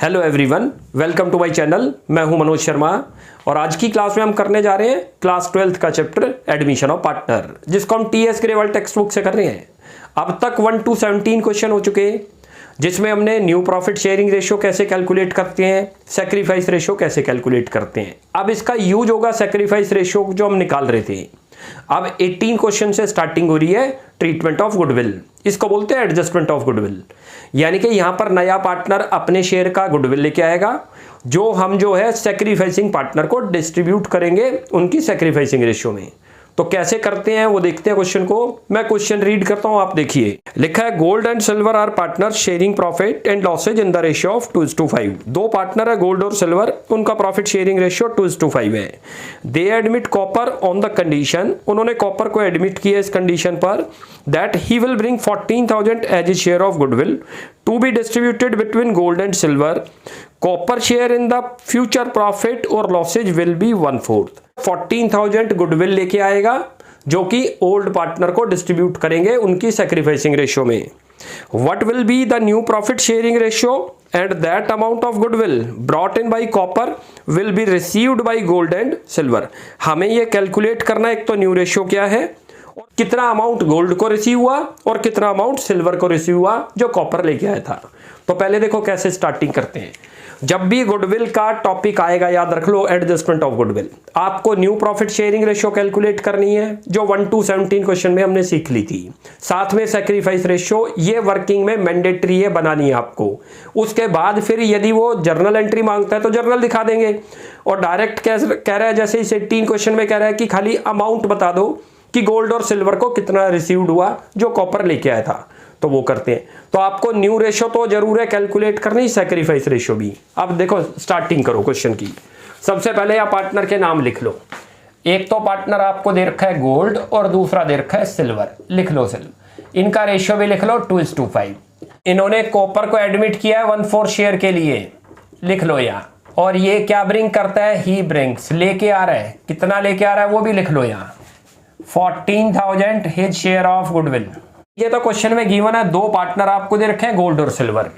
Hello everyone, welcome to my channel. मैं हूं मनोज शर्मा और आज की क्लास में हम करने जा रहे हैं क्लास 12th का चैप्टर एडमिशन ऑफ पार्टनर, जिसको हम टीएस ग्रेवाल टेक्स्ट बुक से कर रहे हैं। अब तक 1 to 17 क्वेश्चन हो चुके हैं, जिसमें हमने न्यू प्रॉफिट शेयरिंग रेशियो कैसे कैलकुलेट करते हैं, सेक्रीफाइस रेशियो कैसे कैलकुलेट करते हैं। अब इसका यूज होगा सेक्रीफाइस रेशियो जो हम निकाल रहे थे। अब 18 क्वेश्चन से स्टार्टिंग हो रही है ट्रीटमेंट ऑफ गुडविल। इसको बोलते हैं एडजस्टमेंट ऑफ गुडविल, यानी कि यहां पर नया पार्टनर अपने शेयर का गुडविल लेके आएगा, जो हम सेक्रीफाइसिंग पार्टनर को डिस्ट्रीब्यूट करेंगे उनकी सेक्रीफाइसिंग रेशियो में। तो कैसे करते हैं वो देखते हैं क्वेश्चन को। मैं क्वेश्चन रीड करता हूं, आप देखिए। लिखा है gold and silver are partner sharing profit and losses in the ratio of 2:5। दो पार्टनर है गोल्ड और सिल्वर, उनका प्रॉफिट शेयरिंग रेशियो 2:5 है। They admit copper on the condition, उन्होंने कॉपर को एडमिट किया इस कंडीशन पर that he will bring 14,000 as a share of goodwill to be distributed between gold and silver. Copper share in the future profit और losses will be 1/4। 14,000 goodwill लेके आएगा, जो कि ओल्ड पार्टनर को डिस्ट्रीब्यूट करेंगे उनकी सेक्रीफाइसिंग रेशियो में। What will be the new profit sharing ratio and that amount of goodwill brought in by copper will be received by gold and silver. हमें ये कैलकुलेट करना है, एक तो न्यू रेशियो क्या है और कितना अमाउंट गोल्ड को रिसीव हुआ और कितना अमाउंट सिल्वर को रिसीव हुआ जो कॉपर लेके आया था। तो पहले देखो कैसे स्टार्टिंग करते हैं। जब भी गुडविल का टॉपिक आएगा, याद रख लो एडजस्टमेंट ऑफ गुडविल, आपको new profit sharing ratio calculate करनी है, जो 1 to 17 क्वेश्चन में हमने सीख ली थी। साथ में सेक्रीफाइस रेशियो, ये वर्किंग में मैंडेटरी है, बनानी है आपको। उसके बाद फिर यदि वो जर्नल एंट्री मांगता है तो जर्नल दिखा देंगे, और डायरेक्ट कह रहा है जैसे इस 18 क्वेश्चन में कह रहा है कि खाली अमाउंट बता दो कि गोल्ड और सिल्वर को कितना रिसीव्ड हुआ जो कॉपर लेके आया था, तो वो करते हैं। तो आपको न्यू रेशियो तो जरूर है कैलकुलेट करनी, सेक्रीफाइस रेशियो भी। अब देखो स्टार्टिंग करो क्वेश्चन की। सबसे पहले आप पार्टनर के नाम लिख लो। एक तो पार्टनर आपको दे रखा है गोल्ड और दूसरा दे रखा है सिल्वर। लिख लो सिल्वर, इनका रेशियो भी लिख लो 2:5। इन्होंने कॉपर को एडमिट किया है 1/4 शेयर के लिए, लिख लो यहाँ। और ये क्या ब्रिंग करता है, ही ब्रिंग्स, लेके आ रहा है। कितना लेके आ रहा है वो भी लिख लो यहाँ, 14,000 हिज शेयर ऑफ गुडविल। ये तो क्वेश्चन में गिवन है, दो पार्टनर आपको दे रखे हैं गोल्ड और सिल्वर,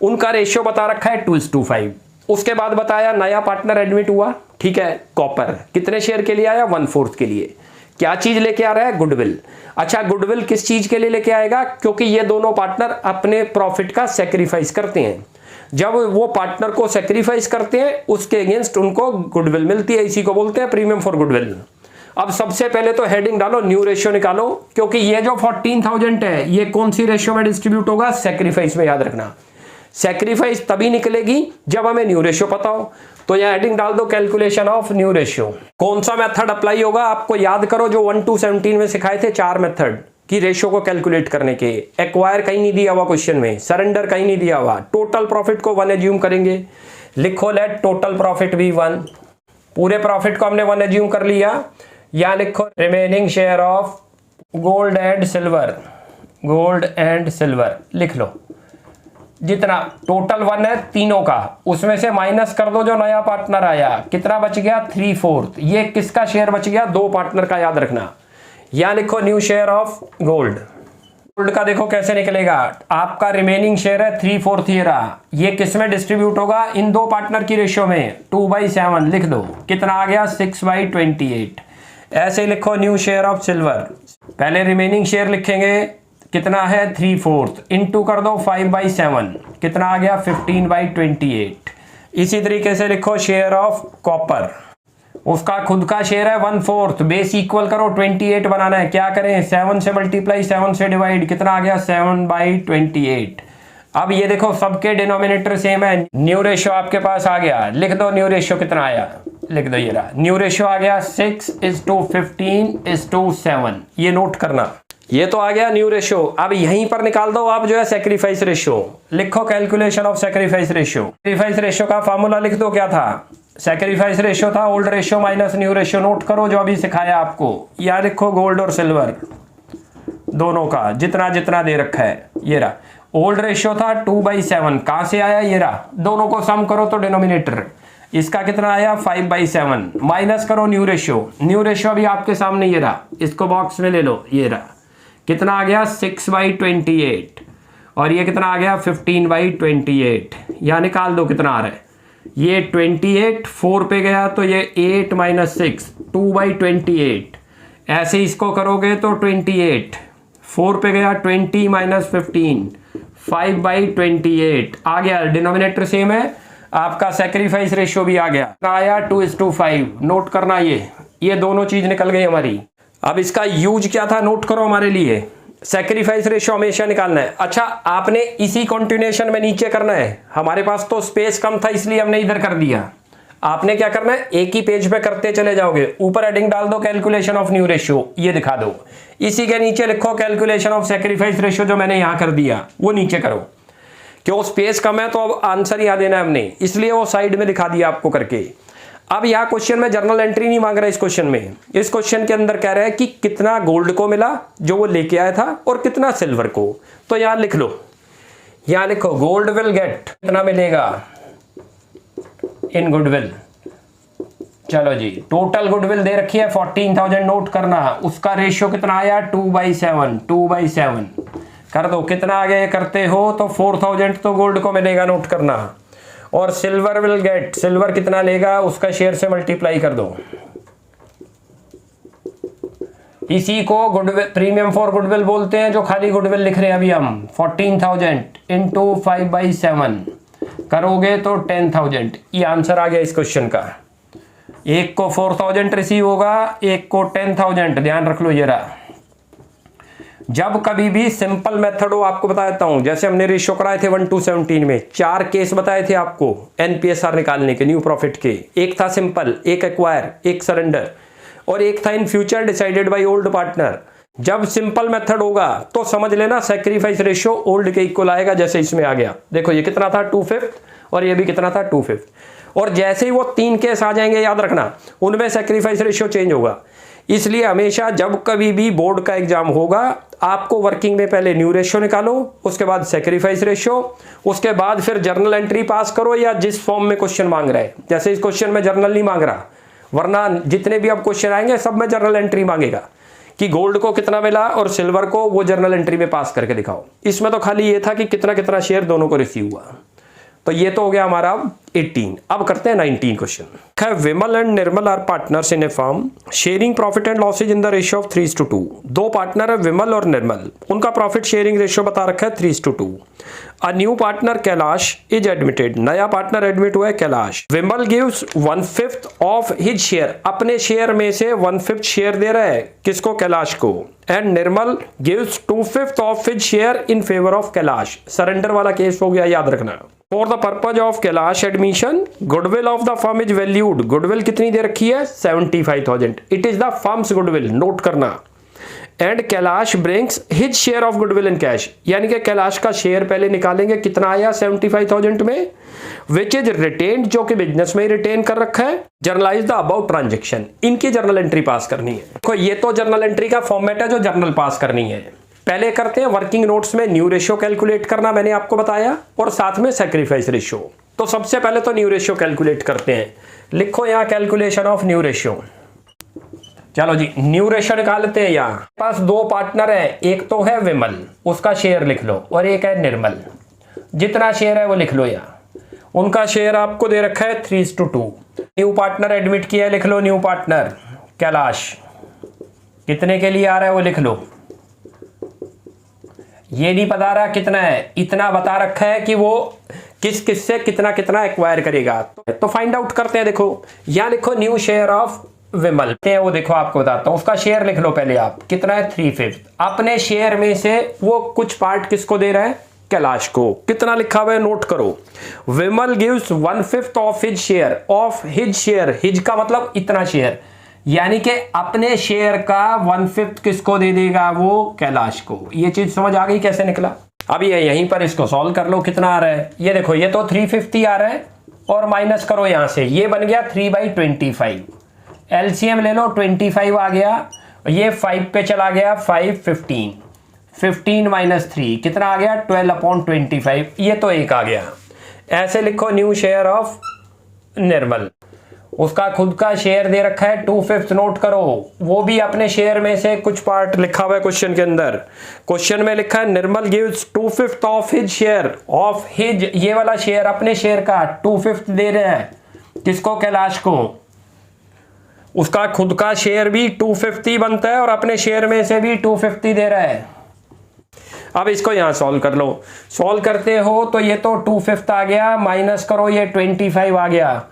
उनका रेशियो बता रखा है 2:5। उसके बाद बताया नया पार्टनर एडमिट हुआ, ठीक है, कॉपर कितने शेयर के लिए आया, 1/4 के लिए। क्या चीज लेके आ रहा है, गुडविल। अच्छा, गुडविल किस चीज के लिए लेके आएगा, क्योंकि ये दोनों पार्टनर अपने प्रॉफिट का सेक्रीफाइस करते हैं। जब वो पार्टनर को सेक्रीफाइस करते हैं उसके अगेंस्ट उनको गुडविल मिलती है, इसी को बोलते हैं प्रीमियम फॉर गुडविल। अब सबसे पहले तो हेडिंग डालो, न्यू रेशियो निकालो, क्योंकि ये जो 14,000 है ये कौन सी रेशियो में डिस्ट्रीब्यूट होगा, सेक्रीफाइस में। याद रखना, सेक्रीफाइस तभी निकलेगी जब हमें न्यू रेशियो पता हो। तो यह हेडिंग डाल दो, कैलकुलेशन ऑफ न्यू रेशियो। कौन सा मेथड अप्लाई होगा आपको याद करो, जो 1 to 17 में सिखाए थे 4 मेथड की रेशियो को कैलकुलेट करने के। एक्वायर कहीं नहीं दिया हुआ क्वेश्चन में, सरेंडर कहीं नहीं दिया हुआ। टोटल प्रॉफिट को 1 एज्यूम करेंगे, लिखो लेट टोटल प्रॉफिट भी 1। पूरे प्रॉफिट को हमने 1 एज्यूम कर लिया। या लिखो remaining share of gold and silver, gold and silver लिख लो। जितना टोटल 1 है तीनों का, उसमें से माइनस कर दो जो नया पार्टनर आया, कितना बच गया, 3/4। ये किसका शेयर बच गया, दो पार्टनर का, याद रखना। या लिखो new share of gold. Gold का देखो कैसे निकलेगा, आपका रिमेनिंग शेयर है 3/4 ये रहा। ये किस में डिस्ट्रीब्यूट होगा, इन दो पार्टनर की रेशियो में, 2/7 लिख दो। कितना आ गया, 6/28। ऐसे लिखो न्यू शेयर ऑफ सिल्वर। पहले रिमेनिंग शेयर लिखेंगे, कितना है 3/4, इनटू कर दो 5/7, कितना आ गया 15/28। इसी तरीके से लिखो शेयर ऑफ कॉपर, उसका खुद का शेयर है 1/4, बेस इक्वल करो 28 बनाना है। क्या करें, 7 से मल्टीप्लाई, 7 से डिवाइड, कितना आ गया 7/28। अब ये देखो सबके डिनोमिनेटर सेम है, न्यू रेशियो आपके पास आ गया। लिख दो न्यू रेशियो कितना आया, लिख दो, ये रहा न्यू रेशियो आ गया 6:15:7। ये नोट करना, ये तो आ गया न्यू रेशियो। अब यहीं पर निकाल दो आप सेक्रीफाइस रेशियो। लिखो calculation of sacrifice ratio. Sacrifice ratio का फॉर्मूला लिख दो, क्या था, सेक्रीफाइस रेशियो था old ratio minus new ratio. Note करो जो अभी सिखाया आपको। या लिखो गोल्ड और सिल्वर दोनों का जितना जितना दे रखा है, ये रहा। ओल्ड रेशियो था 2/7, कहां से आया, ये रहा। दोनों को सम करो तो डिनोमिनेटर, इसका कितना आया 5/7, माइनस करो न्यू रेशियो। न्यू रेशियो अभी आपके सामने ये रहा, इसको बॉक्स में ले लो, ये रहा। कितना आ गया 6/28, और ये कितना आ गया 15/28। यहाँ निकाल दो कितना आ रहा है, ये 28 4 पे गया तो ये 8 माइनस 6 2/28, ऐसे इसको करोगे तो 28 4 पे गया 20 माइनस 15 5/28 आ गया, डिनोमिनेटर सेम है, आपका सेक्रीफाइस रेशियो भी आ गया, आया 2:5। नोट करना ये दोनों चीज निकल गई हमारी। अब इसका यूज क्या था नोट करो हमारे लिए, सेक्रीफाइस रेशियो हमेशा निकालना है। अच्छा आपने इसी कंटिन्यूएशन में नीचे करना है, हमारे पास तो स्पेस कम था इसलिए हमने इधर कर दिया। आपने क्या करना है, एक ही पेज पे करते चले जाओगे, ऊपर हेडिंग डाल दो कैलकुलेशन ऑफ न्यू रेशियो, ये दिखा दो, इसी के नीचे लिखो कैलकुलेशन ऑफ सेक्रीफाइस रेशियो, जो मैंने यहां कर दिया वो नीचे करो। क्यों, स्पेस कम है तो अब आंसर यहाँ देना है हमने, इसलिए वो साइड में दिखा दिया आपको करके। अब यहाँ क्वेश्चन में जर्नल एंट्री नहीं मांग रहा, इस क्वेश्चन में, इस क्वेश्चन के अंदर कह रहा है कि कितना गोल्ड को मिला जो वो लेके आया था और कितना सिल्वर को। तो यहाँ लिख लो, यहाँ लिखो गोल्ड विल गेट, कितना मिलेगा इन गुडविल। चलो जी, टोटल गुडविल दे रखी है 14,000, नोट करना, उसका रेशियो कितना आया 2/7 2/7 कर दो, कितना आ गया करते हो तो 4,000 तो गोल्ड को मिलेगा, नोट करना। और सिल्वर विल गेट, सिल्वर कितना लेगा उसका शेयर से मल्टीप्लाई कर दो, इसी को गुडविल प्रीमियम फॉर गुडविल बोलते हैं, जो खाली गुडविल लिख रहे हैं अभी हम। 14,000 इंटू 5/7 करोगे तो 10,000, ये आंसर आ गया इस क्वेश्चन का। एक को 4,000 रिसीव होगा, एक को 10,000, ध्यान रख लो ये रहा। जब कभी भी सिंपल मेथड हो, आपको बता देता हूं, जैसे हमने रेशियो कराए थे 1:17 में, 4 केस बताए थे आपको एनपीएसआर निकालने के न्यू प्रॉफिट के। एक था सिंपल, एक एक्वायर, एक सरेंडर, और एक था in future decided by old partner. जब सिंपल मेथड होगा तो समझ लेना सेक्रीफाइस रेशियो ओल्ड के इक्वल आएगा, जैसे इसमें आ गया। देखो ये कितना था 2/5 और ये भी कितना था 2/5। और जैसे ही वो 3 केस आ जाएंगे, याद रखना, उनमें सेक्रीफाइस रेशियो चेंज होगा। इसलिए हमेशा जब कभी भी बोर्ड का एग्जाम होगा, आपको वर्किंग में पहले न्यू रेशियो निकालो, उसके बाद सेक्रीफाइस रेशियो, उसके बाद फिर जर्नल एंट्री पास करो, या जिस फॉर्म में क्वेश्चन मांग रहा है। जैसे इस क्वेश्चन में जर्नल नहीं मांग रहा, वरना जितने भी अब क्वेश्चन आएंगे सब में जर्नल एंट्री मांगेगा कि गोल्ड को कितना मिला और सिल्वर को, वो जर्नल एंट्री में पास करके दिखाओ। इसमें तो खाली ये था कि कितना कितना शेयर दोनों को रिसीव हुआ। तो ये तो हो गया हमारा 18। अब करते हैं 19 question. Vimal and Nirmal are partners in a firm sharing profit and losses in the ratio of 3:2। दो पार्टनर है विमल और निर्मल, उनका प्रॉफिट शेयरिंग रेशियो बता रखा है 3:2। A new partner Kailash is admitted, नया पार्टनर एडमिट हुआ है कैलाश। विमल गिव्स 1/5 ऑफ हिज शेयर, अपने शेयर में से 1/5 शेयर दे रहा है, किसको, कैलाश को। And Nirmal gives 2/5 of his share in favour of Kailash. Surrender वाला केस हो गया, याद रखना। For the purpose of Kailash admission goodwill of the firm is valued, goodwill कितनी दे रखी है 75,000, it is the firm's goodwill, note करना। And Kailash brings his share of goodwill in cash, यानी कि कैलाश का शेयर पहले निकालेंगे, कितना आया 75,000 में, विच इज रिटेन्ड, जो कि बिजनेस में रिटेन कर रखा है। जर्नलाइज द अबाउट ट्रांजेक्शन, इनकी जर्नल एंट्री पास करनी है। देखो ये तो जर्नल एंट्री का फॉर्मेट है जो जर्नल पास करनी है। पहले करते हैं वर्किंग नोट्स में न्यू रेशियो कैलकुलेट करना, मैंने आपको बताया, और साथ में सेक्रीफाइस रेशियो। तो सबसे पहले तो न्यू रेशियो कैलकुलेट करते हैं। लिखो यहाँ कैलकुलेशन ऑफ न्यू रेशियो। चलो जी, न्यू रेशियो निकालते हैं। यहाँ पास दो पार्टनर है, एक तो है विमल, उसका शेयर लिख लो, और एक है निर्मल, जितना शेयर है वो लिख लो। यहाँ उनका शेयर आपको दे रखा है 3:2। न्यू पार्टनर एडमिट किया है, लिख लो न्यू पार्टनर कैलाश, कितने के लिए आ रहा है वो लिख लो। ये नहीं बता रहा कितना है, इतना बता रखा है कि वो किस किस से कितना कितना एक्वायर करेगा। तो फाइंड आउट करते हैं। देखो यहाँ लिखो न्यू शेयर ऑफ विमल, वो देखो आपको बताता हूँ, उसका शेयर लिख लो पहले आप, कितना है 3/5। अपने शेयर में से वो कुछ पार्ट किसको दे रहा है, कैलाश को। कितना लिखा हुआ है नोट करो। Vimal gives 1/5 of his share, of his share, his का मतलब इतना शेयर, यानी कि अपने शेयर का 1/5 किसको दे देगा, वो कैलाश को। ये चीज समझ आ गई कैसे निकला। अब ये यहीं पर इसको सॉल्व कर लो, कितना आ रहा है ये देखो, ये तो 350 आ रहा है, और माइनस करो यहां से, ये बन गया 3/25। एलसीएम ले लो, 25 आ गया, ये 5 पे चला गया, 5 15, 15 माइनस 3 कितना आ गया 12/25, ये तो 1 आ गया। ऐसे लिखो न्यू शेयर ऑफ निर्मल, उसका खुद का शेयर दे रखा है 2/5 नोट करो, वो भी अपने शेयर में से कुछ पार्ट लिखा हुआ है क्वेश्चन के अंदर। क्वेश्चन में लिखा है Nirmal gives 2/5 of his share, of his ये वाला शेयर अपने शेयर का 2/5 दे रहे हैं किसको, कैलाश को। उसका खुद का शेयर भी 250 बनता है और अपने शेयर में से भी 250 दे रहा है। अब इसको यहां सॉल्व कर लो, सॉल्व करते हो तो ये तो 2/5 आ गया, माइनस करो ये 25 आ गया,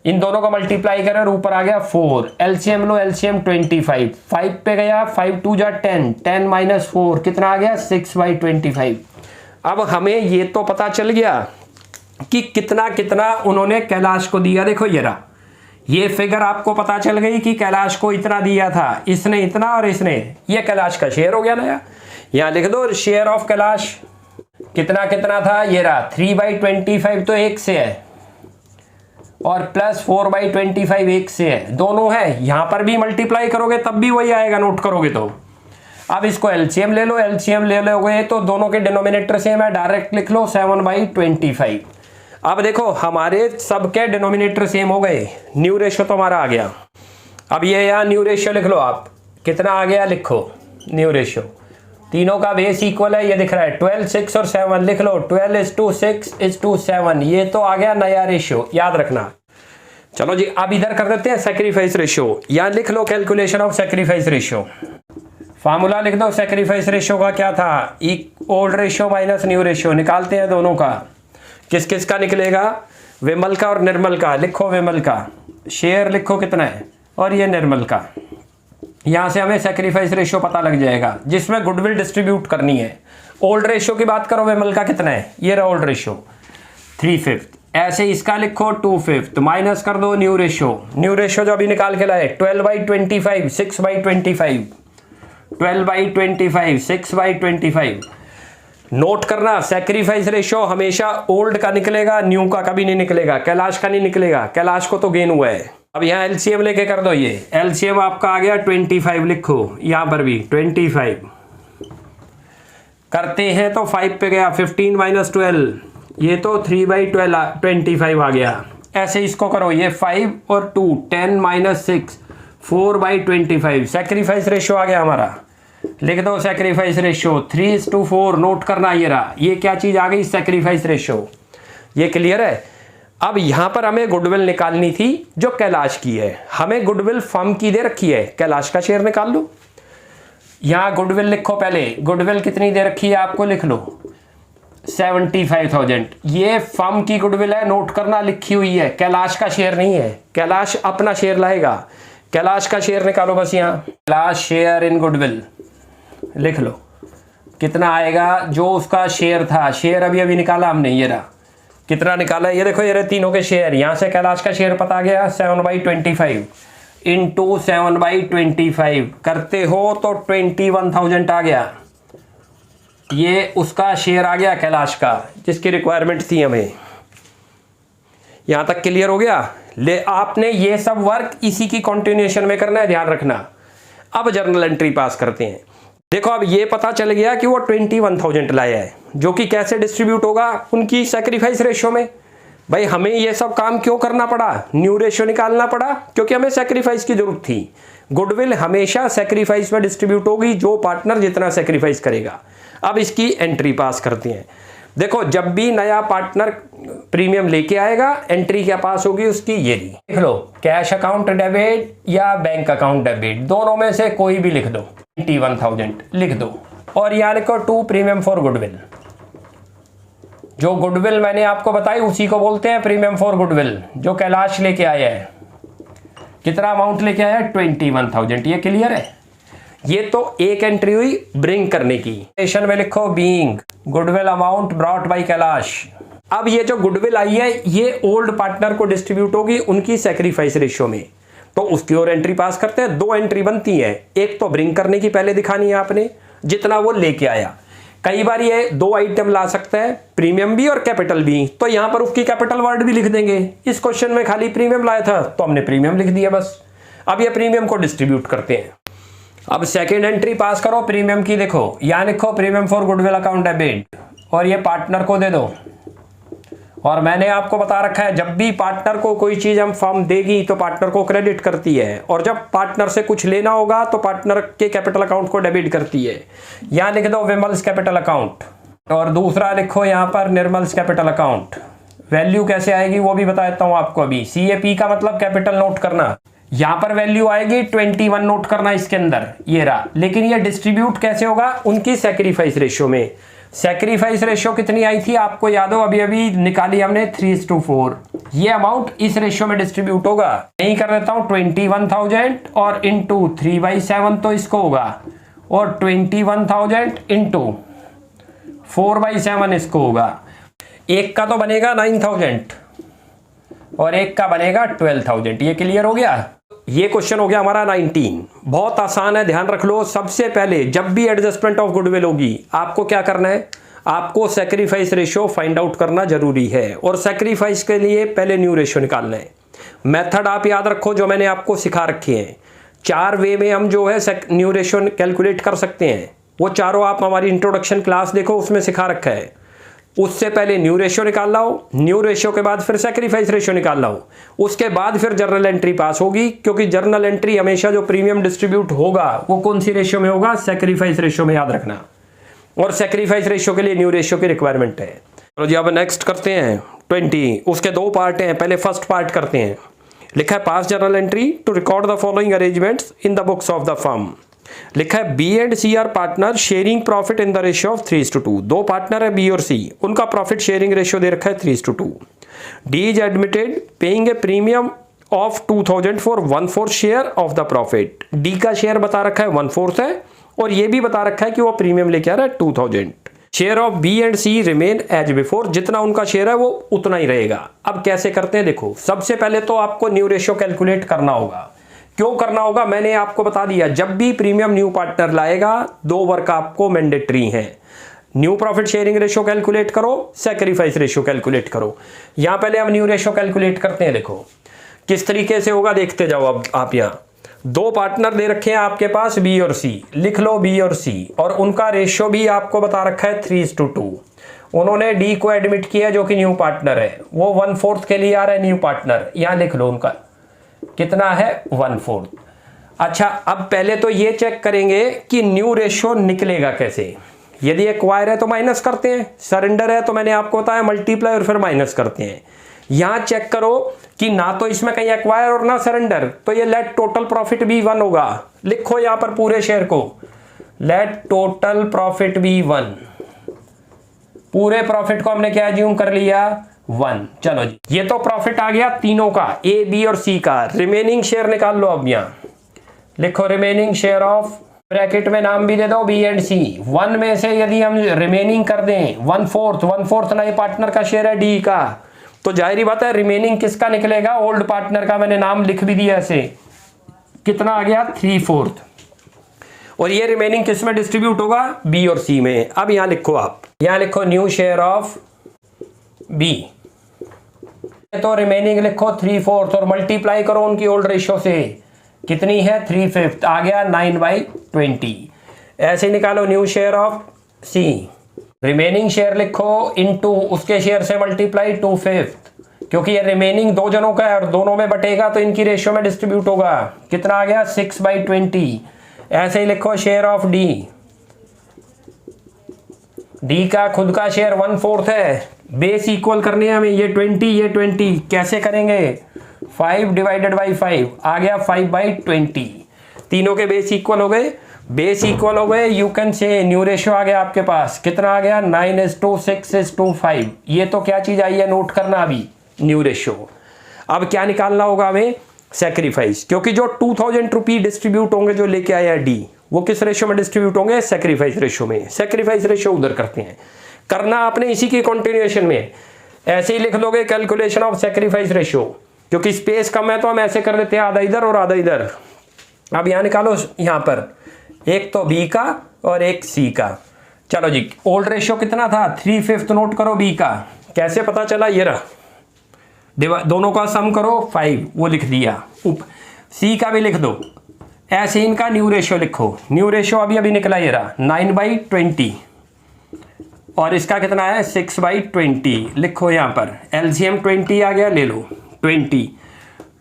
इन दोनों को मल्टीप्लाई करें और ऊपर आ गया 4, एलसीएम लो, एलसीएम 25, 5 पे गया, 5 2 जा 10, 10 माइनस 4 कितना आ गया 6/25। अब हमें ये तो पता चल गया कि कितना कितना उन्होंने कैलाश को दिया। देखो ये रहा, ये फिगर आपको पता चल गई कि कैलाश को इतना दिया था, इसने इतना और इसने, ये कैलाश का शेयर हो गया नया। यहां लिख दो शेयर ऑफ कैलाश कितना कितना था, ये रहा 3/25 तो 1 से है और प्लस 4/25 1 से है, दोनों है। यहां पर भी मल्टीप्लाई करोगे तब भी वही आएगा, नोट करोगे तो। अब इसको एलसीएम ले लो, एलसीएम ले लोगे तो दोनों के डिनोमिनेटर सेम है, डायरेक्ट लिख लो 7/25। अब देखो हमारे सबके डिनोमिनेटर सेम हो गए, न्यू रेशियो तो हमारा आ गया। अब ये यहाँ न्यू रेशियो लिख लो, आप कितना आ गया लिखो न्यू रेशियो, तीनों का बेस इक्वल है, ये दिख रहा है 12 6 और 7 लिख लो, 12:6:7, ये तो आ गया नया रेशियो, याद रखना। चलो जी अब इधर कर देते हैं सैक्रिफाइस रेशियो, यहाँ लिख लो calculation of sacrifice ratio, formula लिख दो सैक्रिफाइस रेशियो का क्या था, old ratio minus new ratio, निकालते हैं दोनों का, किस किस का निकलेगा, विमल का और निर्मल का। लिखो विमल का शेयर लिखो कितना है और ये निर्मल का, यहां से हमें सैक्रिफाइस रेशियो पता लग जाएगा जिसमें गुडविल डिस्ट्रीब्यूट करनी है। ओल्ड रेशियो की बात करो, विमल का कितना है, ये रहा ओल्ड रेशियो 3/5, ऐसे इसका लिखो 2/5, माइनस कर दो न्यू रेशियो, न्यू रेशियो जो अभी निकाल के लाए 12/25 6/25, 12/25 6/25। नोट करना सैक्रिफाइस रेशियो हमेशा ओल्ड का निकलेगा, न्यू का कभी नहीं निकलेगा, कैलाश का नहीं निकलेगा, कैलाश को तो गेन हुआ है। अब यहाँ एलसीएम लेके कर दो, ये एलसीएम आपका आ गया 25, लिखो यहाँ पर भी 25 करते हैं तो 5 पे गया, 15 माइनस 12 ये तो 3/25 आ गया। ऐसे इसको करो, ये 5 और 2 10 माइनस 6 4/25, सैक्रिफाइस रेशियो आ गया हमारा। लिख दो सैक्रिफाइस रेशियो 3:4, नोट करना ये रहा, ये क्या चीज आ गई सैक्रिफाइस रेशियो। ये क्लियर है। अब यहां पर हमें गुडविल निकालनी थी जो कैलाश की है, हमें गुडविल फर्म की दे रखी है, कैलाश का शेयर निकाल लो। यहां गुडविल लिखो, पहले गुडविल कितनी दे रखी है आपको लिख लो 75,000, ये फर्म की गुडविल है, नोट करना लिखी हुई है, कैलाश का शेयर नहीं है, कैलाश अपना शेयर लाएगा। कैलाश का शेयर निकालो बस, यहाँ कैलाश शेयर इन गुडविल लिख लो कितना आएगा, जो उसका शेयर था, शेयर अभी अभी निकाला हमने, ये रहा कितना निकाला, ये देखो ये रहे तीनों के शेयर, यहां से कैलाश का शेयर पता गया 7/25 इंटू 7/25 करते हो तो 21,000 आ गया, ये उसका शेयर आ गया कैलाश का जिसकी रिक्वायरमेंट थी हमें। यहां तक क्लियर हो गया। ले आपने ये सब वर्क इसी की कंटिन्यूएशन में करना है, ध्यान रखना। अब जर्नल एंट्री पास करते हैं। देखो अब ये पता चल गया कि वो 21,000 लाया है, जो कि कैसे डिस्ट्रीब्यूट होगा उनकी सैक्रिफाइस रेशियो में। भाई हमें ये सब काम क्यों करना पड़ा, न्यू रेशियो निकालना पड़ा, क्योंकि हमें सैक्रिफाइस की जरूरत थी। गुडविल हमेशा सैक्रिफाइस में डिस्ट्रीब्यूट होगी, जो पार्टनर जितना सैक्रिफाइस करेगा। अब इसकी एंट्री पास करते हैं। देखो जब भी नया पार्टनर प्रीमियम लेके आएगा, एंट्री क्या पास होगी उसकी, ये देख लो कैश अकाउंट डेबिट या बैंक अकाउंट डेबिट, दोनों में से कोई भी लिख दो, 21,000 लिख दो और यहाँ लिखो 2 प्रीमियम फॉर गुडविल। जो गुडविल मैंने आपको बताई उसी को बोलते हैं प्रीमियम फॉर गुडविल, जो कैलाश लेके आया है। कितना अमाउंट लेके आया है 21,000, ये क्लियर है। ये तो एक एंट्री हुई ब्रिंग करने की। स्टेशन में लिखो being goodwill amount brought by Kailash. अब ये जो गुडविल आई है ये ओल्ड पार्टनर को डिस्ट्रीब्यूट होगी उनकी सैक्रिफाइस रेशियो में, तो उसकी और एंट्री पास करते हैं। 2 एंट्री बनती है, एक तो ब्रिंग करने की पहले दिखानी है आपने जितना वो लेके आया। कई बार ये 2 आइटम ला सकता है, प्रीमियम भी और कैपिटल भी, तो यहां पर उसकी कैपिटल वर्ड भी लिख देंगे। इस क्वेश्चन में खाली प्रीमियम लाया था तो हमने प्रीमियम लिख दिया बस। अब ये प्रीमियम को डिस्ट्रीब्यूट करते हैं। अब सेकेंड एंट्री पास करो प्रीमियम की, देखो यहां लिखो premium for goodwill account debit और ये पार्टनर को दे दो और मैंने आपको बता रखा है जब भी पार्टनर को कोई चीज हम फर्म देगी तो पार्टनर को क्रेडिट करती है, और जब पार्टनर से कुछ लेना होगा तो पार्टनर के कैपिटल अकाउंट को डेबिट करती है। यहां लिख दो विमल्स कैपिटल अकाउंट, और दूसरा लिखो यहां पर निर्मल्स कैपिटल अकाउंट। वैल्यू कैसे आएगी वो भी बता देता हूं आपको अभी। CAP का मतलब कैपिटल नोट करना। यहां पर वैल्यू आएगी 21 नोट करना इसके अंदर, ये रहा। लेकिन ये डिस्ट्रीब्यूट कैसे होगा? उनकी सैक्रिफाइस रेशियो में। सैक्रिफाइस रेशियो कितनी आई थी आपको याद हो? अभी अभी निकाली हमने 3:4। ये अमाउंट इस रेशियो में डिस्ट्रीब्यूट होगा। यही कर देता हूं 21,000 और इंटू 3/7 तो इसको होगा, और 21,000 इंटू 4/7 इसको होगा। एक का तो बनेगा 9,000 और एक का बनेगा 12,000। ये क्लियर हो गया? ये क्वेश्चन हो गया हमारा 19। बहुत आसान है, ध्यान रख लो। सबसे पहले जब भी एडजस्टमेंट ऑफ गुडविल होगी आपको क्या करना है? आपको सैक्रिफाइस रेशियो फाइंड आउट करना जरूरी है, और सैक्रिफाइस के लिए पहले न्यू रेशियो निकालना है। मेथड आप याद रखो जो मैंने आपको सिखा रखे हैं। 4 वे में हम जो है न्यू रेशियो कैलकुलेट कर सकते हैं। वो चारों आप हमारी इंट्रोडक्शन क्लास देखो, उसमें सिखा रखा है। उससे पहले न्यू रेशियो निकाल लाओ, न्यू रेशियो के बाद फिर सैक्रिफाइस रेशियो निकाल लाओ, उसके बाद फिर जर्नल एंट्री पास होगी। क्योंकि जर्नल एंट्री हमेशा जो प्रीमियम डिस्ट्रीब्यूट होगा वो कौन सी रेशियो में होगा? सैक्रिफाइस रेशियो में, याद रखना। और सैक्रिफाइस रेशियो के लिए न्यू रेशियो की रिक्वायरमेंट है। चलो जी अब नेक्स्ट करते हैं 20। उसके 2 पार्ट हैं, पहले फर्स्ट पार्ट करते हैं। लिखा है pass journal entry to record the following arrangements in the books of the firm. लिखा है B and C are partner sharing profit in the ratio of 3:2। 2 partner है B और C, उनका प्रॉफिट शेयरिंग रेशियो दे रखा है 3:2। D is admitted paying a premium of 2,000 for 1/4 share of the profit. D का share बता रखा है 1/4 है, और ये भी बता रखा है कि वो प्रीमियम लेके आ रहा है 2,000। Share of B and C remain as before, जितना उनका शेयर है वो उतना ही रहेगा। अब कैसे करते हैं देखो। सबसे पहले तो आपको न्यू रेशियो कैलकुलेट करना होगा। क्यों करना होगा मैंने आपको बता दिया। जब भी प्रीमियम न्यू पार्टनर लाएगा 2 वर्क आपको मैंडेटरी हैं। New profit sharing ratio calculate करो, सैक्रिफाइस रेशियो कैलकुलेट करो। यहां पहले हम न्यू रेशियो कैलकुलेट करते हैं। देखो किस तरीके से होगा, देखते जाओ। अब आप यहां 2 पार्टनर दे रखे हैं आपके पास B और C, लिख लो B और C, और उनका रेशियो भी आपको बता रखा है 3:2। उन्होंने D को एडमिट किया जो कि न्यू पार्टनर है, वो 1/4 के लिए आ रहा है न्यू पार्टनर। यहां लिख लो उनका कितना है 1/4। अच्छा अब पहले तो ये चेक करेंगे कि न्यू रेशियो निकलेगा कैसे। यदि एक्वायर है तो माइनस करते हैं, सरेंडर है तो मैंने आपको बताया मल्टीप्लाई और फिर माइनस करते हैं। यहां चेक करो कि ना तो इसमें कहीं एक्वायर और ना सरेंडर, तो ये लेट टोटल प्रॉफिट भी 1 होगा। लिखो यहां पर पूरे शेयर को, लेट टोटल प्रॉफिट भी 1। पूरे प्रॉफिट को हमने क्या एज्यूम कर लिया 1। चलो जी ये तो प्रॉफिट आ गया तीनों का, A B और C का। रिमेनिंग शेयर निकाल लो। अब यहां लिखो रिमेनिंग शेयर ऑफ, ब्रैकेट में नाम भी दे दो B एंड C। 1 में से यदि हम रिमेनिंग कर दें 1/4 नए पार्टनर का शेयर है D का, तो जाहिर बात है रिमेनिंग किसका निकलेगा? ओल्ड पार्टनर का। मैंने नाम लिख भी दिया ऐसे। कितना आ गया 3/4, और ये रिमेनिंग किस में डिस्ट्रीब्यूट होगा? B और C में। अब यहां लिखो, आप यहां लिखो न्यू शेयर ऑफ B, तो रिमेनिंग लिखो 3/4 और मल्टीप्लाई करो उनकी ओल्ड रेशियो से। कितनी है 3/5, आ गया 9/20। ऐसे निकालो new share of C, remaining share लिखो इनटू उसके शेयर से मल्टीप्लाई 2/5, क्योंकि ये रिमेनिंग 2 जनों का है और दोनों में बटेगा तो इनकी रेशियो में डिस्ट्रीब्यूट होगा। कितना आ गया 6/20। ऐसे ही लिखो शेयर ऑफ D का खुद का शेयर 1/4 है। बेस इक्वल करने हैं हमें, ये 20 कैसे करेंगे? 5/5 आ गया 5/20। तीनों के बेस इक्वल हो गए। बेस इक्वल हो गए, you can say new ratio आ गया आपके पास। कितना आ गया 9:6:5। ये तो क्या चीज आई है नोट करना अभी, न्यू रेशियो। अब क्या निकालना होगा हमें? सैक्रिफाइस, क्योंकि जो 2,000 रुपी डिस्ट्रीब्यूट होंगे जो लेके आया D, वो किस रेशियो में डिस्ट्रीब्यूट होंगे? सैक्रिफाइस रेशियो में। सैक्रिफाइस रेशियो उधर करते हैं, करना आपने इसी की कंटिन्यूएशन में। ऐसे ही लिख लोगे कैलकुलेशन ऑफ सैक्रिफाइस रेशियो, क्योंकि स्पेस कम है तो हम ऐसे कर देते हैं, आधा इधर और आधा इधर। अब यहां निकालो, यहां पर एक तो B का और एक C का। चलो जी ओल्ड रेशियो कितना था 3/5 नोट करो B का। कैसे पता चला? ये रहा, दोनों का सम करो 5, वो लिख दिया। C का भी लिख दो। ऐसे इनका न्यू रेशियो लिखो। न्यू रेशियो अभी अभी निकला, ये रहा 9/20। और इसका कितना है 6/20। लिखो यहाँ पर एलसीएम 20 आ गया, ले लो 20।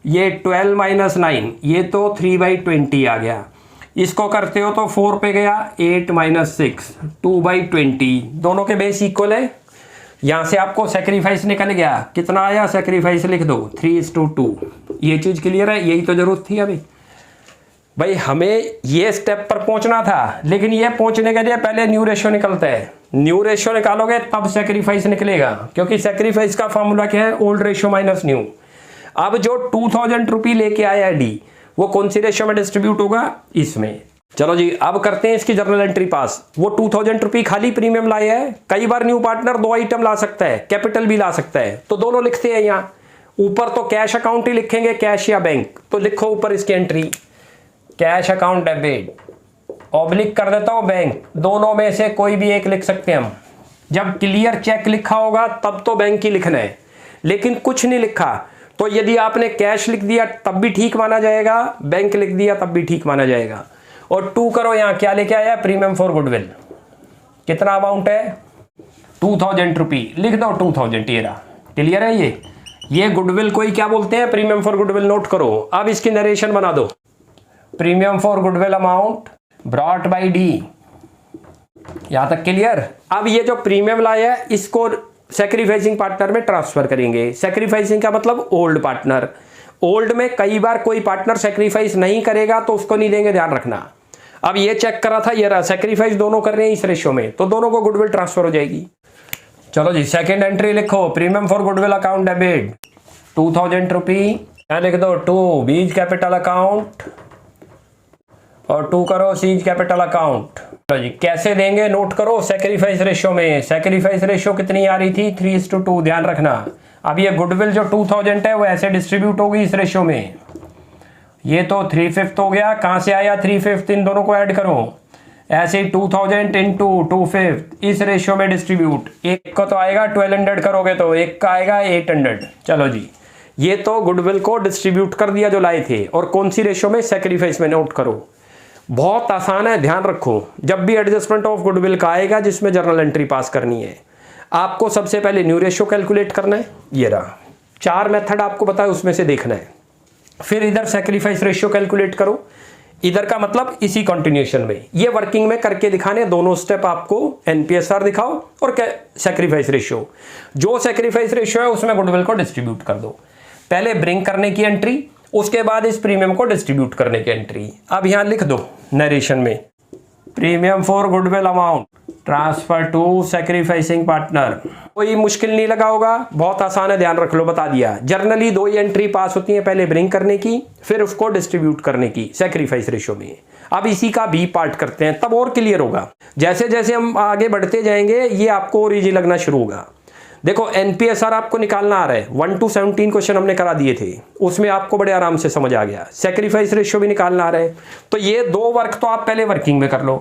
ये 12 - 9 ये तो 3/20 आ गया। इसको करते हो तो 4 पे गया, 8 - 6 2/20। दोनों के बेस इक्वल है। यहाँ से आपको सेक्रीफाइस निकल गया, कितना आया सेक्रीफाइस लिख दो 3:2। ये चीज़ क्लियर है, यही तो जरूरत थी अभी भाई। हमें ये स्टेप पर पहुंचना था, लेकिन ये पहुंचने के लिए पहले न्यू रेशियो निकलता है। न्यू रेशियो निकालोगे तब सेक्रीफाइस निकलेगा, क्योंकि सेक्रीफाइस का फॉर्मूला क्या है, ओल्ड रेशियो माइनस न्यू। अब जो 2000 रुपये लेके आया है डी, वो कौन सी रेशियो में डिस्ट्रीब्यूट होगा, इसमें। चलो जी, अब करते हैं इसकी जर्नल एंट्री पास। वो 2000 रुपये खाली प्रीमियम लाए है। कई बार न्यू पार्टनर 2 आइटम ला सकता है, कैपिटल भी ला सकता है, तो दोनों लिखते हैं। यहाँ ऊपर तो कैश अकाउंट ही लिखेंगे, कैश या बैंक, तो लिखो ऊपर इसकी entry cash account debit, oblique कर देता हूं बैंक। दोनों में से कोई भी एक लिख सकते हैं हम। जब क्लियर चेक लिखा होगा तब तो बैंक ही लिखना है, लेकिन कुछ नहीं लिखा तो यदि आपने कैश लिख दिया तब भी ठीक माना जाएगा, बैंक लिख दिया तब भी ठीक माना जाएगा। और 2 करो, यहाँ क्या लेके आया, प्रीमियम फॉर गुडविल। कितना अमाउंट है 2000 रुपये, लिख दो 2000। ये रहा, क्लियर है। ये गुडविल को ही क्या बोलते हैं, प्रीमियम फॉर गुडविल। नोट करो। अब इसकी नरेशन बना दो, premium for goodwill amount brought by D. यहां तक क्लियर। अब ये जो प्रीमियम लाया है इसको सैक्रिफाइसिंग पार्टनर में ट्रांसफर करेंगे। सैक्रिफाइसिंग का मतलब ओल्ड पार्टनर। ओल्ड में कई बार कोई पार्टनर सैक्रिफाइस नहीं करेगा तो उसको नहीं देंगे, ध्यान रखना। अब ये चेक करा था, ये रहा सैक्रिफाइस दोनों कर रहे हैं इस रेशियो में, तो दोनों को गुडविल ट्रांसफर हो जाएगी। चलो जी, सेकेंड एंट्री लिखो, premium for goodwill account debit 2000 रुपये। यहाँ लिख दो 2 बीज कैपिटल अकाउंट और 2 करो सीज कैपिटल अकाउंट। तो जी कैसे देंगे, नोट करो। सैक्रिफाइस रेशियो में, सैक्रिफाइस रेशियो कितनी आ रही थी 3:2, ध्यान रखना। अब ये गुडविल जो 2000 है वो ऐसे डिस्ट्रीब्यूट होगी इस रेशियो में। ये तो 3/5 हो गया, कहां से आया 3/5, इन दोनों को ऐड करो। ऐसे ही 2000 इंटू 2/5 इस रेशियो में डिस्ट्रीब्यूट। एक को तो आएगा 1200 करोगे तो एक का आएगा 800। चलो जी, ये तो गुडविल को डिस्ट्रीब्यूट कर दिया जो लाए थे, और कौन सी रेशियो में, सैक्रिफाइस में। नोट करो, बहुत आसान है, ध्यान रखो। जब भी एडजस्टमेंट ऑफ गुडविल का आएगा जिसमें जर्नल एंट्री पास करनी है, आपको सबसे पहले न्यू रेशियो कैलकुलेट करना है। ये रहा 4 मेथड आपको बताया, उसमें से देखना है। फिर इधर सैक्रिफाइस रेशियो कैलकुलेट करो, इधर का मतलब इसी कंटिन्यूएशन में। ये वर्किंग में करके दिखाने, दोनों स्टेप आपको एनपीएसआर दिखाओ और सैक्रिफाइस रेशियो। जो सैक्रिफाइस रेशियो है उसमें गुडविल को डिस्ट्रीब्यूट कर दो। पहले ब्रिंग करने की एंट्री, उसके बाद इस प्रीमियम को डिस्ट्रीब्यूट करने की एंट्री। अब यहां लिख दो नरेशन में, premium for goodwill amount transfer to sacrificing partner. कोई मुश्किल नहीं लगा होगा, बहुत आसान है, ध्यान रख लो, बता दिया। जर्नली 2 ही एंट्री पास होती है, पहले ब्रिंग करने की, फिर उसको डिस्ट्रीब्यूट करने की सैक्रिफाइस रेशियो में। अब इसी का बी पार्ट करते हैं, तब और क्लियर होगा। जैसे जैसे हम आगे बढ़ते जाएंगे ये आपको और इजी लगना शुरू होगा। देखो एनपीएसआर आपको निकालना आ रहा है, 1 to 17 क्वेश्चन हमने करा दिए थे, उसमें आपको बड़े आराम से समझ आ गया। सैक्रिफाइस रेशियो भी निकालना आ रहा है, तो ये 2 वर्क तो आप पहले वर्किंग में कर लो।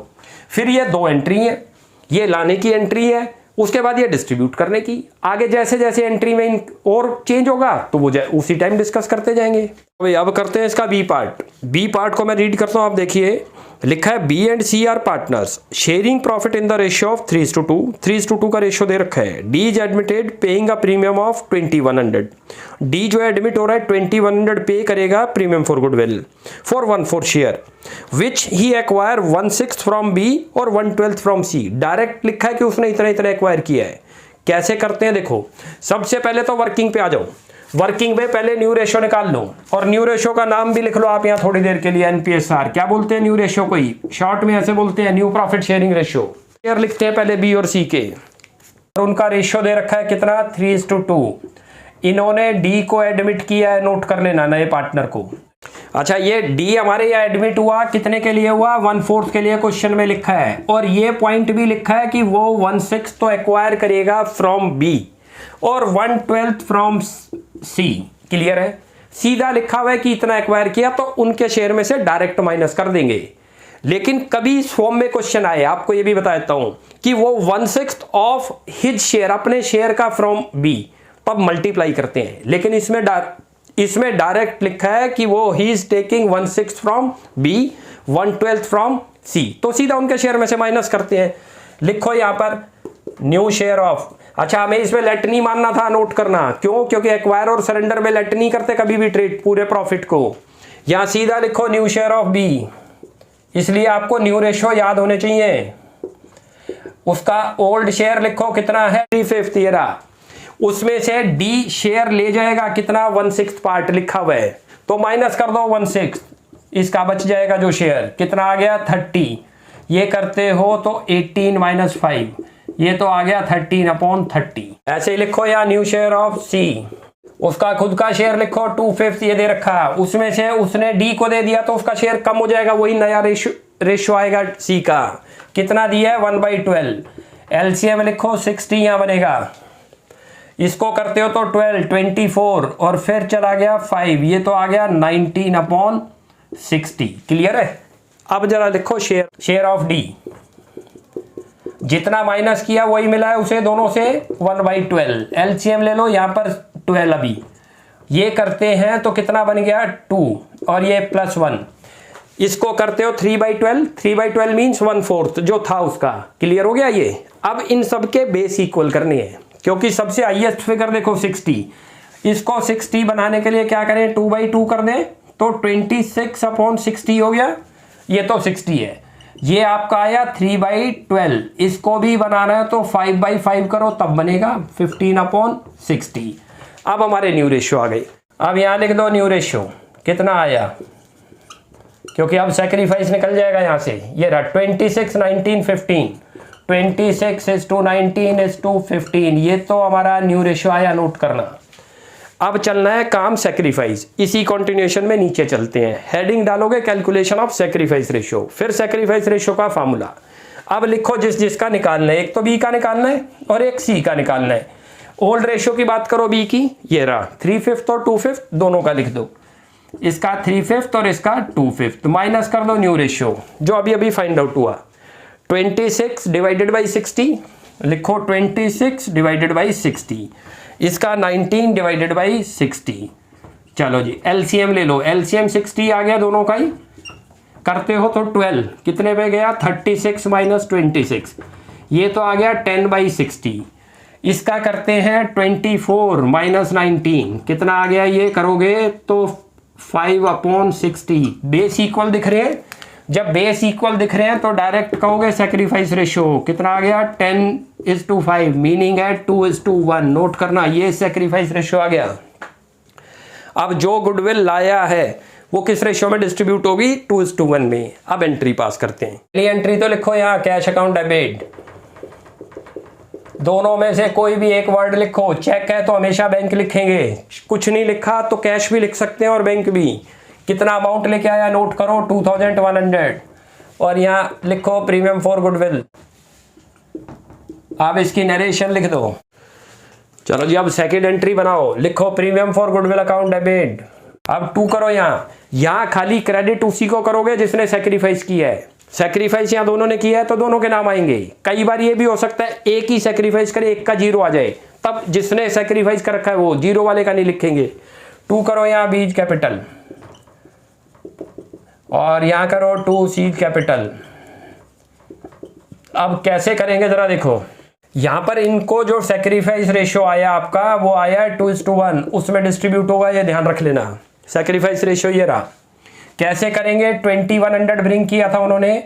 फिर ये 2 एंट्री है, ये लाने की एंट्री है, उसके बाद ये डिस्ट्रीब्यूट करने की। आगे जैसे जैसे एंट्री में और चेंज होगा तो वो उसी टाइम डिस्कस करते जाएंगे। अब करते हैं इसका बी पार्ट। बी पार्ट को मैं रीड करता हूं, आप देखिए। लिखा है B and C are partners sharing profit in the ratio of 3:2। 3:2 का रेशियो दे रखा है। D is admitted paying a premium of 2100। D जो एडमिट हो रहा है 2100 पे करेगा premium for goodwill for 1/4 share which he acquire 1/6 from B और 1/12 फ्रॉम सी। डायरेक्ट लिखा है कि उसने इतना इतना एक्वायर किया है। कैसे करते हैं देखो, सबसे पहले तो वर्किंग पे आ जाओ। वर्किंग में पहले न्यू रेशियो निकाल लो, और न्यू रेशियो का नाम भी लिख लो आप यहाँ थोड़ी देर के लिए, एनपीएसआर। क्या बोलते हैं न्यू रेशियो को ही शॉर्ट में ऐसे बोलते हैं, new profit sharing ratio. Share लिखते हैं पहले बी और सी के, और उनका रेशियो दे रखा है कितना 3:2। इन्होंने डी को एडमिट किया है, नोट कर लेना, नए पार्टनर को। अच्छा, ये डी हमारे यहाँ एडमिट हुआ, कितने के लिए हुआ 1/4 के लिए क्वेश्चन में लिखा है, और ये पॉइंट भी लिखा है कि वो 1/6 तो एक्वायर करेगा फ्रॉम बी और 1/12 फ्रॉम सी। क्लियर है, सीधा लिखा हुआ है कि इतना एक्वायर किया, तो उनके शेयर में से डायरेक्ट माइनस कर देंगे। लेकिन कभी इस फॉर्म में क्वेश्चन आए, आपको ये भी बता देता हूं कि वो 1/6 ऑफ हिज शेयर, अपने शेयर का फ्रॉम बी, तब मल्टीप्लाई करते हैं। लेकिन इसमें डायरेक्ट लिखा है कि वो ही is taking 1/6 from B 1/12 from C, तो सीधा उनके शेयर में से माइनस करते हैं। लिखो यहां पर न्यू शेयर ऑफ, अच्छा हमें इसमें लेट नहीं मानना था, नोट करना क्यों, क्योंकि एक्वायर और सरेंडर में लेट नहीं करते कभी भी ट्रेड पूरे प्रॉफिट को। यहां सीधा लिखो न्यू शेयर ऑफ बी, इसलिए आपको न्यू रेशियो याद होने चाहिए। उसका ओल्ड शेयर लिखो कितना है 3/5 ये रहा, उसमें से डी शेयर ले जाएगा कितना 1/6 पार्ट लिखा हुआ है, तो माइनस कर दो 1/6, इसका बच जाएगा जो शेयर कितना आ गया 30, ये करते हो तो 18 - 5, ये तो आ गया 13/30। ऐसे ही लिखो या न्यू शेयर ऑफ सी, उसका खुद का शेयर लिखो 2/5 ये दे रखा है, उसमें से उसने डी को दे दिया तो उसका शेयर कम हो जाएगा, वही नया रेशियो आएगा सी का, कितना दिया है 1/12। एलसीएम लिखो 60 यहां बनेगा, इसको करते हो तो 12 24 और फिर चला गया 5, ये तो आ गया 19/60। क्लियर है। अब जरा लिखो शेयर ऑफ डी, जितना माइनस किया वही मिला है उसे दोनों से 1/12। एलसीएम ले लो यहां पर 12, अभी ये करते हैं तो कितना बन गया 2 और ये +1, इसको करते हो 3/12, 3/12 मीन्स 1/4 जो था उसका। क्लियर हो गया ये। अब इन सब के बेस इक्वल करने हैं, क्योंकि सबसे हाईएस्ट फिगर देखो 60, इसको 60 बनाने के लिए क्या करें 2/2 कर दें तो 26/60 हो गया, ये तो 60 है, ये आपका आया 3/12, इसको भी बनाना है तो 5/5 करो तब बनेगा 15/60। अब हमारे न्यू रेशियो आ गई। अब यहां लिख दो न्यू रेशियो कितना आया, क्योंकि अब सैक्रिफाइस निकल जाएगा यहां से, ये रहा 26 19 15, 26:19:15, ये तो हमारा न्यू रेशियो आया, नोट करना। अब चलना है काम सैक्रिफाइस, इसी कंटिन्यूएशन में नीचे चलते हैं। हेडिंग डालोगे कैलकुलेशन ऑफ सैक्रिफाइस रेशियो, फिर सैक्रिफाइस रेशियो का फार्मूला। अब लिखो जिसका निकालना है, एक तो बी का निकालना है और एक सी का निकालना है। ओल्ड रेशियो की बात करो बी की, ये रहा 3/5 और 2/5 दोनों का लिख दो, इसका 3/5 और इसका 2/5, माइनस कर दो न्यू रेशियो जो अभी अभी फाइंड आउट हुआ 26/60, लिखो 26/60, इसका 19/60। चलो जी एलसीएम ले लो, एलसीएम 60 आ गया दोनों का ही, करते हो तो 12 कितने पे गया 36 - 26, ये तो आ गया 10/60। इसका करते हैं 24 - 19 कितना आ गया, ये करोगे तो 5/60। बेस इक्वल दिख रहे हैं, जब बेस इक्वल दिख रहे हैं तो डायरेक्ट कहोगे सैक्रिफाइस रेशियो कितना आ गया 10:5, मीनिंग है 2:1। नोट करना, ये सैक्रिफाइस रेशियो आ गया। अब जो गुडविल लाया है वो किस रेशियो में डिस्ट्रीब्यूट होगी 2:1 में। अब एंट्री पास करते हैं। पहली एंट्री तो लिखो यहाँ कैश अकाउंट डेबिट, दोनों में से कोई भी एक वर्ड लिखो, चेक है तो हमेशा बैंक लिखेंगे, कुछ नहीं लिखा तो कैश भी लिख सकते हैं और बैंक भी। कितना अमाउंट लेके आया नोट करो 2100, और यहाँ लिखो प्रीमियम फॉर गुडविल। अब इसकी नरेशन लिख दो। चलो जी अब सेकेंड एंट्री बनाओ, लिखो premium for goodwill account debit. अब 2 करो, यहाँ खाली क्रेडिट उसी को करोगे जिसने सैक्रिफाइस किया है। सैक्रिफाइस यहाँ दोनों ने किया है तो दोनों के नाम आएंगे। कई बार ये भी हो सकता है एक ही सैक्रिफाइस करे, एक का 0 आ जाए, तब जिसने सैक्रिफाइस कर रखा है वो 0 वाले का नहीं लिखेंगे। 2 करो यहाँ बीज कैपिटल, और यहाँ करो 2 सीड कैपिटल। अब कैसे करेंगे जरा देखो, यहां पर इनको जो सैक्रिफाइस रेशियो आया आपका वो आया 2:1, उसमें डिस्ट्रीब्यूट होगा, ये ध्यान रख लेना। सैक्रिफाइस रेशियो ये रहा। कैसे करेंगे 2100 ब्रिंग किया था उन्होंने,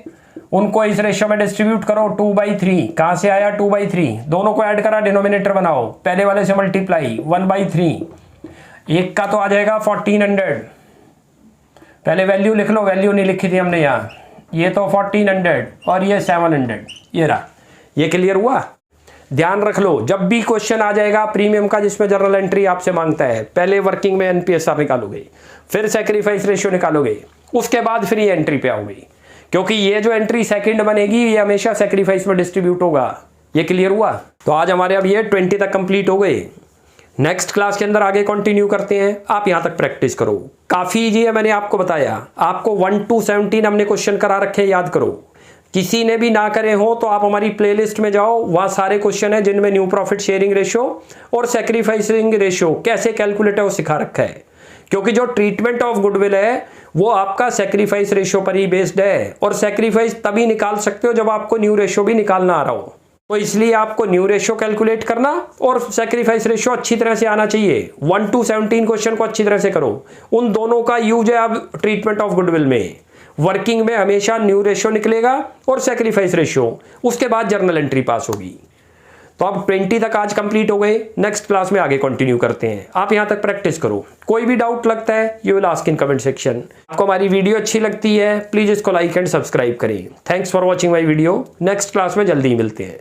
उनको इस रेशियो में डिस्ट्रीब्यूट करो 2/3। कहां से आया 2/3, दोनों को ऐड करा, डिनोमिनेटर बनाओ, पहले वाले से मल्टीप्लाई 1/3, एक का तो आ जाएगा 1400। पहले वैल्यू लिख लो, वैल्यू नहीं लिखी थी हमने यहाँ, ये तो 1400 और ये 700, ये रहा। ये क्लियर हुआ। ध्यान रख लो जब भी क्वेश्चन आ जाएगा प्रीमियम का जिसमें जनरल एंट्री आपसे मांगता है, पहले वर्किंग में एनपीएसआर निकालोगे, फिर सैक्रिफाइस रेशियो निकालोगे, उसके बाद फिर ये एंट्री पे आओगे, क्योंकि ये जो एंट्री सेकंड बनेगी ये हमेशा सैक्रिफाइस में डिस्ट्रीब्यूट होगा। ये क्लियर हुआ। तो आज हमारे अब ये 20 तक कंप्लीट हो गए। नेक्स्ट क्लास के अंदर आगे कंटिन्यू करते हैं। आप यहां तक प्रैक्टिस करो, काफी इजी है। मैंने आपको बताया, आपको 1 to 17 हमने क्वेश्चन करा रखे, याद करो। किसी ने भी ना करे हो तो आप हमारी प्लेलिस्ट में जाओ, वहां सारे क्वेश्चन है जिनमें न्यू प्रॉफिट शेयरिंग रेशियो और सैक्रिफाइसिंग रेशियो कैसे कैलकुलेट है वो सिखा रखा है। क्योंकि जो ट्रीटमेंट ऑफ गुडविल है वो आपका सैक्रिफाइस रेशियो पर ही बेस्ड है, और सैक्रिफाइस तभी निकाल सकते हो जब आपको न्यू रेशियो भी निकालना आ रहा हो। तो इसलिए आपको न्यू रेशियो कैलकुलेट करना और सेक्रीफाइस रेशियो अच्छी तरह से आना चाहिए। 1 to 17 क्वेश्चन को अच्छी तरह से करो। उन दोनों का यूज है अब ट्रीटमेंट ऑफ गुडविल में। वर्किंग में हमेशा न्यू रेशियो निकलेगा और सेक्रीफाइस रेशियो, उसके बाद जर्नल एंट्री पास होगी। तो अब 20 तक आज कंप्लीट हो गए। नेक्स्ट क्लास में आगे कंटिन्यू करते हैं। आप यहां तक प्रैक्टिस करो। कोई भी डाउट लगता है you will ask in comment section. आपको हमारी वीडियो अच्छी लगती है प्लीज इसको लाइक एंड सब्सक्राइब करें। Thanks for watching my video. Next class में जल्दी ही मिलते हैं।